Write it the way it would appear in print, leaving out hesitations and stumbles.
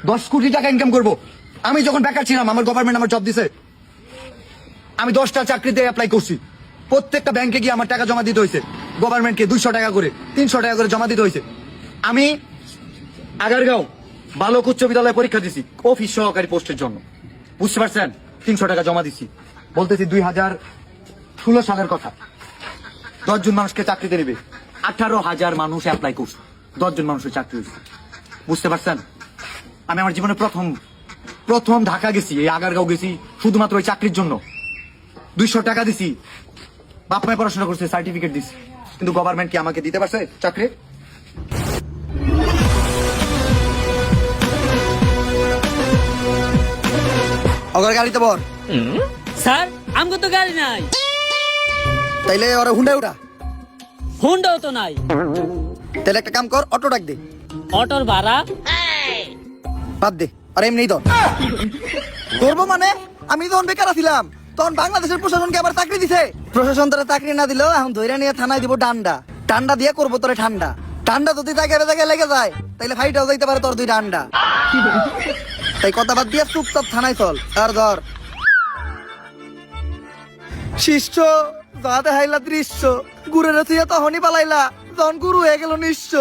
10 কোটি টাকা ইনকাম করব। আমি যখন বেকার ছিলাম আমার গভর্নমেন্ট আমার জব দিছে, আমি 10টা চাকরিতে অ্যাপ্লাই করছি। প্রত্যেকটা ব্যাংকে গিয়ে আমার টাকা জমা দিতে হয়েছে, গভর্নমেন্টকে 200 টাকা করে 300 টাকা করে জমা দিতে হয়েছে। আমি আগারগাঁও বালক উচ্চ বিদ্যালয়ে পরীক্ষা দিছি অফিস সহকারী পোস্টের জন্য, বুঝতে পারছেন? 300 টাকা জমা দিছি। বলতেছি 2016 সালের কথা। 10 জন মানুষকে চাকরিতে নেবে, 18,000 মানুষ অ্যাপ্লাই করছে, 10 জন মানুষের চাকরি হয়েছে, বুঝতে পারছেন? আমি আমার জীবনে প্রথম ঢাকা গেছি, এই আগারগাঁও গেছি শুধুমাত্র ওই চাকরির জন্য। 200 টাকা দিছি, বাপ মায় পড়াশোনা করছে, সার্টিফিকেট দিছি, কিন্তু গভর্নমেন্ট কি আমাকে দিতে পারছে চাকরি? অগর গাড়িতে বর। স্যার আমগো তো গাড়ি নাই। তাইলে ওরা হুন্ডায় উঠা। হুন্ডাও তো নাই। তাহলে একটা কাম কর, অটো ডাক দে। অটোর ভাড়া বাদ দে, আর এমনি ধর। করবো মানে আমি যখন বেকার ছিলাম তখন বাংলাদেশের প্রশাসনকে আবার চাকরি দিছে। প্রশাসন তোরা চাকরি না দিলেও এখন ধৈর্য নিয়ে থানায় দিব ডান্ডা। ডান্ডা দিয়ে করবো তোরে ঠান্ডা। ঠান্ডা যদি জায়গায় লেগে যায় তাইলে ফাইটাও যাইতে পারে তোর 2 ডান্ডা। তাই কথা বাদ দিয়ে চুপচাপ থানায় চল। আর ধর শিষ্য যা দেখাইলা দৃশ্য, গুরের তখনই পালাইলা যখন গুরু হয়ে গেল নিঃস্ব।